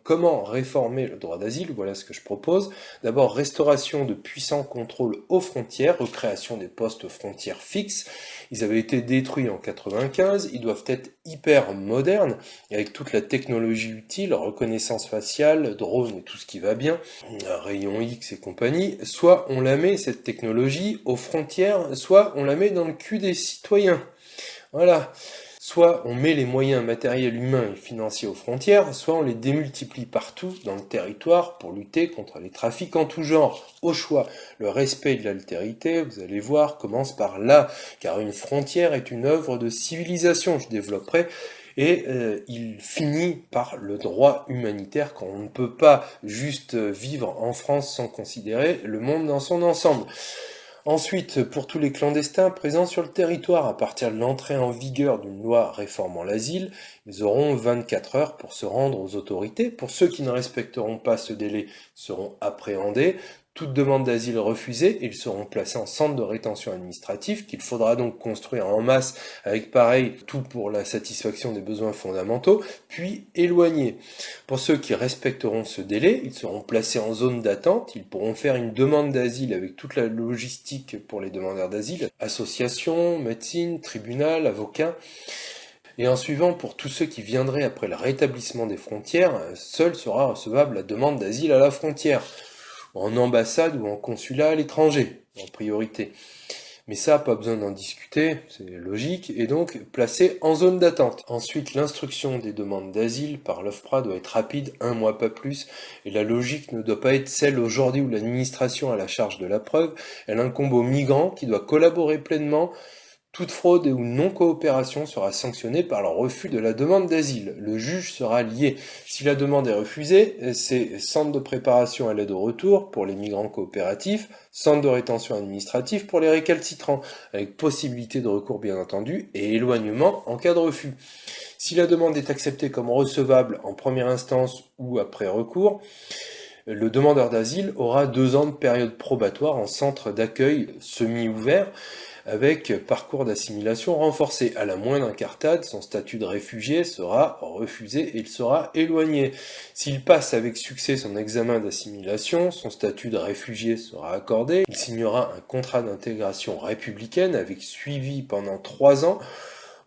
comment réformer le droit d'asile? Voilà ce que je propose. D'abord, restauration de puissants contrôles aux frontières, recréation des postes frontières fixes. Ils avaient été détruits en 95, ils doivent être hyper modernes, avec toute la technologie utile, reconnaissance faciale, drone et tout ce qui va bien, rayon X et compagnie. Soit on la met, cette technologie, aux frontières, soit on la met dans le cul des citoyens. Voilà. Soit on met les moyens matériels, humains et financiers aux frontières, soit on les démultiplie partout dans le territoire pour lutter contre les trafics en tout genre. Au choix, le respect de l'altérité, vous allez voir, commence par là, car une frontière est une œuvre de civilisation, je développerai, et il finit par le droit humanitaire, quand on ne peut pas juste vivre en France sans considérer le monde dans son ensemble. Ensuite, pour tous les clandestins présents sur le territoire, à partir de l'entrée en vigueur d'une loi réformant l'asile, ils auront 24 heures pour se rendre aux autorités. Pour ceux qui ne respecteront pas ce délai, seront appréhendés. Toute demande d'asile refusée, ils seront placés en centre de rétention administrative, qu'il faudra donc construire en masse, avec pareil, tout pour la satisfaction des besoins fondamentaux, puis éloignés. Pour ceux qui respecteront ce délai, ils seront placés en zone d'attente, ils pourront faire une demande d'asile avec toute la logistique pour les demandeurs d'asile, associations, médecine, tribunal, avocats. Et en suivant, pour tous ceux qui viendraient après le rétablissement des frontières, seule sera recevable la demande d'asile à la frontière, en ambassade ou en consulat à l'étranger, en priorité. Mais ça, pas besoin d'en discuter, c'est logique, et donc placé en zone d'attente. Ensuite, l'instruction des demandes d'asile par l'OFPRA doit être rapide, 1 mois pas plus, et la logique ne doit pas être celle aujourd'hui où l'administration a la charge de la preuve, elle incombe au migrant qui doit collaborer pleinement. Toute fraude ou non-coopération sera sanctionnée par le refus de la demande d'asile. Le juge sera lié. Si la demande est refusée, c'est centre de préparation à l'aide au retour pour les migrants coopératifs, centre de rétention administrative pour les récalcitrants, avec possibilité de recours bien entendu, et éloignement en cas de refus. Si la demande est acceptée comme recevable en première instance ou après recours, le demandeur d'asile aura 2 ans de période probatoire en centre d'accueil semi-ouvert, avec parcours d'assimilation renforcé. À la moindre incartade, son statut de réfugié sera refusé et il sera éloigné. S'il passe avec succès son examen d'assimilation, son statut de réfugié sera accordé. Il signera un contrat d'intégration républicaine avec suivi pendant 3 ans,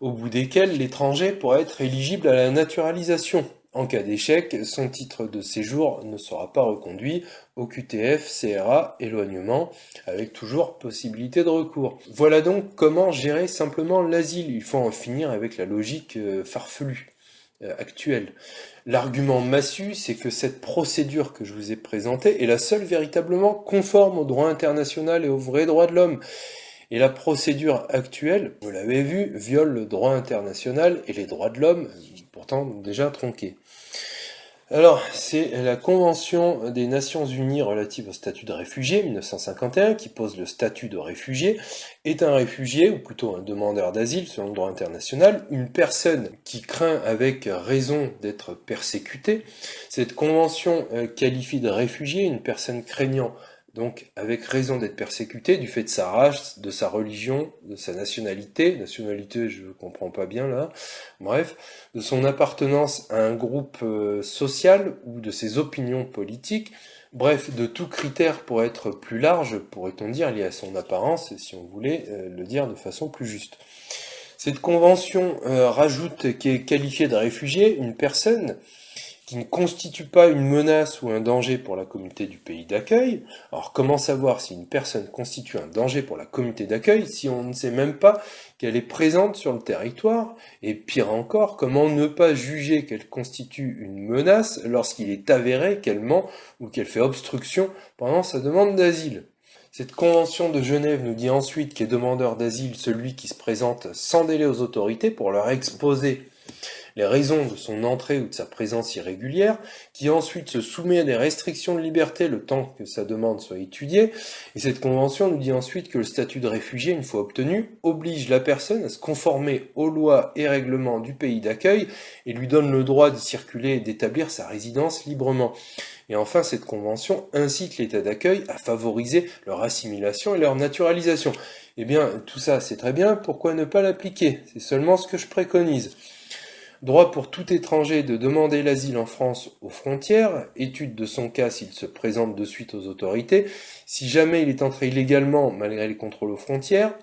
au bout desquels l'étranger pourra être éligible à la naturalisation. En cas d'échec, son titre de séjour ne sera pas reconduit, OQTF, CRA, éloignement, avec toujours possibilité de recours. Voilà donc comment gérer simplement l'asile. Il faut en finir avec la logique farfelue actuelle. L'argument massu, c'est que cette procédure que je vous ai présentée est la seule véritablement conforme au droit international et aux vrais droits de l'homme. Et la procédure actuelle, vous l'avez vu, viole le droit international et les droits de l'homme, pourtant déjà tronqués. Alors, c'est la Convention des Nations Unies relative au statut de réfugié, 1951, qui pose le statut de réfugié. Est un réfugié, ou plutôt un demandeur d'asile, selon le droit international, une personne qui craint avec raison d'être persécutée. Cette convention qualifie de réfugié une personne craignant donc avec raison d'être persécuté du fait de sa race, de sa religion, de sa nationalité je comprends pas bien là, bref, de son appartenance à un groupe social ou de ses opinions politiques, bref, de tout critère pour être plus large, pourrait-on dire, lié à son apparence, si on voulait le dire de façon plus juste. Cette convention rajoute qu'est qualifiée de réfugié une personne qui ne constitue pas une menace ou un danger pour la communauté du pays d'accueil. Alors comment savoir si une personne constitue un danger pour la communauté d'accueil si on ne sait même pas qu'elle est présente sur le territoire? Et pire encore, comment ne pas juger qu'elle constitue une menace lorsqu'il est avéré qu'elle ment ou qu'elle fait obstruction pendant sa demande d'asile? Cette convention de Genève nous dit ensuite qu'est demandeur d'asile celui qui se présente sans délai aux autorités pour leur exposer les raisons de son entrée ou de sa présence irrégulière, qui ensuite se soumet à des restrictions de liberté le temps que sa demande soit étudiée, et cette convention nous dit ensuite que le statut de réfugié, une fois obtenu, oblige la personne à se conformer aux lois et règlements du pays d'accueil et lui donne le droit d'y circuler et d'établir sa résidence librement. Et enfin, cette convention incite l'État d'accueil à favoriser leur assimilation et leur naturalisation. Eh bien, tout ça c'est très bien, pourquoi ne pas l'appliquer? C'est seulement ce que je préconise. Droit pour tout étranger de demander l'asile en France aux frontières, étude de son cas s'il se présente de suite aux autorités, si jamais il est entré illégalement malgré les contrôles aux frontières,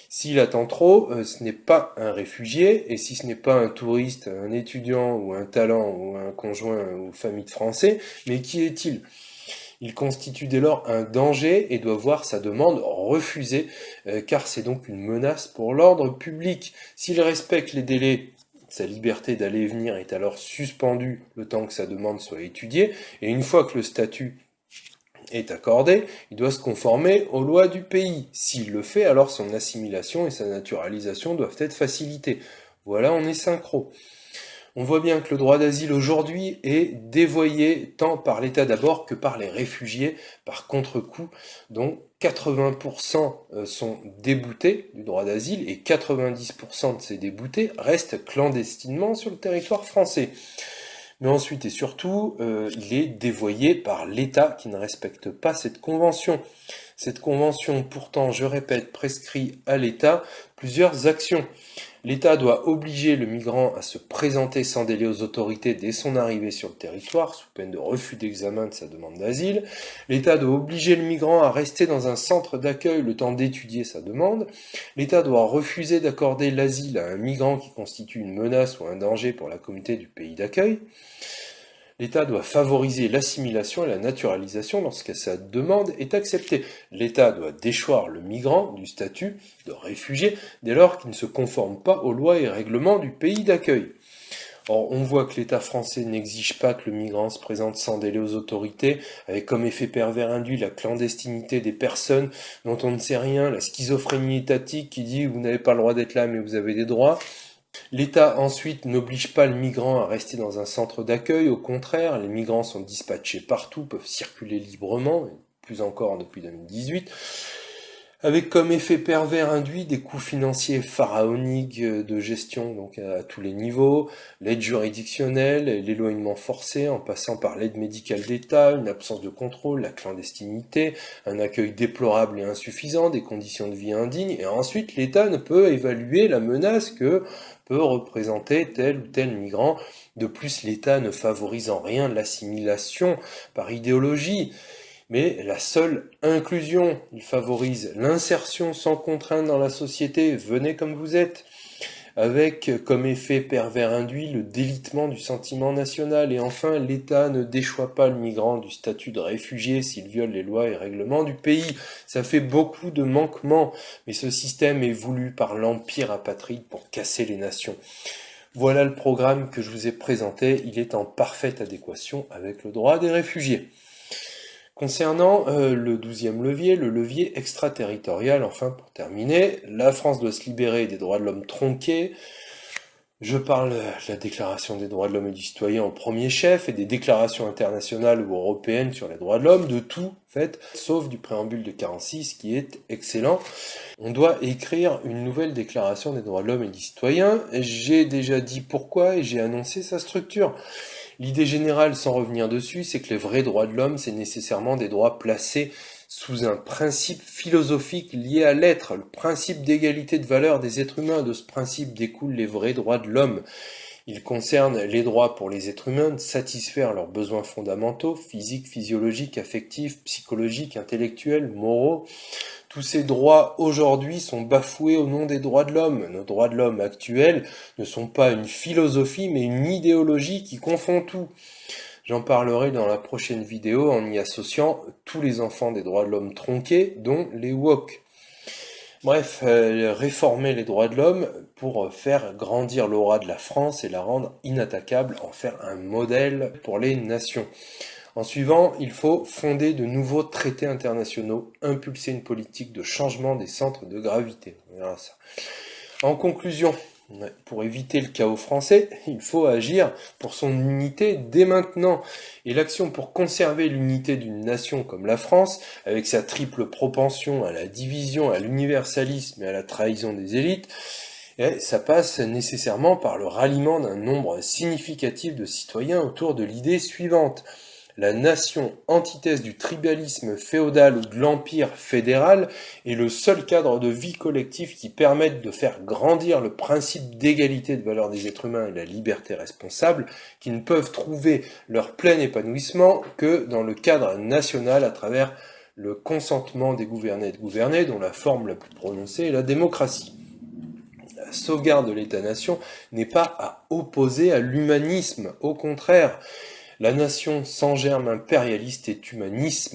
s'il attend trop, ce n'est pas un réfugié, et si ce n'est pas un touriste, un étudiant ou un talent ou un conjoint ou famille de Français, mais qui est-il? Il constitue dès lors un danger et doit voir sa demande refusée, car c'est donc une menace pour l'ordre public. S'il respecte les délais, sa liberté d'aller et venir est alors suspendue le temps que sa demande soit étudiée, et une fois que le statut est accordé, il doit se conformer aux lois du pays. S'il le fait, alors son assimilation et sa naturalisation doivent être facilitées. Voilà, on est synchro. On voit bien que le droit d'asile aujourd'hui est dévoyé tant par l'État d'abord que par les réfugiés par contre-coup, dont 80% sont déboutés du droit d'asile et 90% de ces déboutés restent clandestinement sur le territoire français. Mais ensuite et surtout, il est dévoyé par l'État qui ne respecte pas cette convention. Cette convention, pourtant, je répète, prescrit à l'État plusieurs actions. L'État doit obliger le migrant à se présenter sans délai aux autorités dès son arrivée sur le territoire, sous peine de refus d'examen de sa demande d'asile. L'État doit obliger le migrant à rester dans un centre d'accueil le temps d'étudier sa demande. L'État doit refuser d'accorder l'asile à un migrant qui constitue une menace ou un danger pour la communauté du pays d'accueil. L'État doit favoriser l'assimilation et la naturalisation lorsque sa demande est acceptée. L'État doit déchoir le migrant du statut de réfugié dès lors qu'il ne se conforme pas aux lois et règlements du pays d'accueil. Or, on voit que l'État français n'exige pas que le migrant se présente sans délai aux autorités, avec comme effet pervers induit la clandestinité des personnes dont on ne sait rien, la schizophrénie étatique qui dit vous n'avez pas le droit d'être là mais vous avez des droits. L'État ensuite n'oblige pas le migrant à rester dans un centre d'accueil, au contraire, les migrants sont dispatchés partout, peuvent circuler librement, et plus encore depuis 2018, avec comme effet pervers induit des coûts financiers pharaoniques de gestion donc à tous les niveaux, l'aide juridictionnelle, l'éloignement forcé en passant par l'aide médicale d'État, une absence de contrôle, la clandestinité, un accueil déplorable et insuffisant, des conditions de vie indignes, et ensuite l'État ne peut évaluer la menace que peut représenter tel ou tel migrant. De plus, l'État ne favorise en rien l'assimilation par idéologie, mais la seule inclusion. Il favorise l'insertion sans contrainte dans la société, venez comme vous êtes, avec comme effet pervers induit le délitement du sentiment national. Et enfin, l'État ne déchoit pas le migrant du statut de réfugié s'il viole les lois et règlements du pays. Ça fait beaucoup de manquements, mais ce système est voulu par l'empire apatride pour casser les nations. Voilà le programme que je vous ai présenté, il est en parfaite adéquation avec le droit des réfugiés. Concernant le 12e levier, le levier extraterritorial, enfin pour terminer, la France doit se libérer des droits de l'homme tronqués. Je parle de la Déclaration des droits de l'homme et du citoyen en premier chef et des déclarations internationales ou européennes sur les droits de l'homme, de tout, en fait, sauf du préambule de 46 qui est excellent. On doit écrire une nouvelle déclaration des droits de l'homme et du citoyen. J'ai déjà dit pourquoi et j'ai annoncé sa structure. L'idée générale, sans revenir dessus, c'est que les vrais droits de l'homme, c'est nécessairement des droits placés sous un principe philosophique lié à l'être, le principe d'égalité de valeur des êtres humains. De ce principe découlent les vrais droits de l'homme. Il concerne les droits pour les êtres humains de satisfaire leurs besoins fondamentaux, physiques, physiologiques, affectifs, psychologiques, intellectuels, moraux. Tous ces droits aujourd'hui sont bafoués au nom des droits de l'homme. Nos droits de l'homme actuels ne sont pas une philosophie mais une idéologie qui confond tout. J'en parlerai dans la prochaine vidéo en y associant tous les enfants des droits de l'homme tronqués, dont les woke. Bref, réformer les droits de l'homme pour faire grandir l'aura de la France et la rendre inattaquable, en faire un modèle pour les nations. En suivant, il faut fonder de nouveaux traités internationaux, impulser une politique de changement des centres de gravité. On verra ça. En conclusion, pour éviter le chaos français, il faut agir pour son unité dès maintenant. Et l'action pour conserver l'unité d'une nation comme la France, avec sa triple propension à la division, à l'universalisme et à la trahison des élites, ça passe nécessairement par le ralliement d'un nombre significatif de citoyens autour de l'idée suivante. La nation, antithèse du tribalisme féodal ou de l'empire fédéral, est le seul cadre de vie collective qui permette de faire grandir le principe d'égalité de valeur des êtres humains et la liberté responsable, qui ne peuvent trouver leur plein épanouissement que dans le cadre national à travers le consentement des gouvernés et de gouvernés, dont la forme la plus prononcée est la démocratie. La sauvegarde de l'État-nation n'est pas à opposer à l'humanisme, au contraire. La nation sans germe impérialiste est humanisme.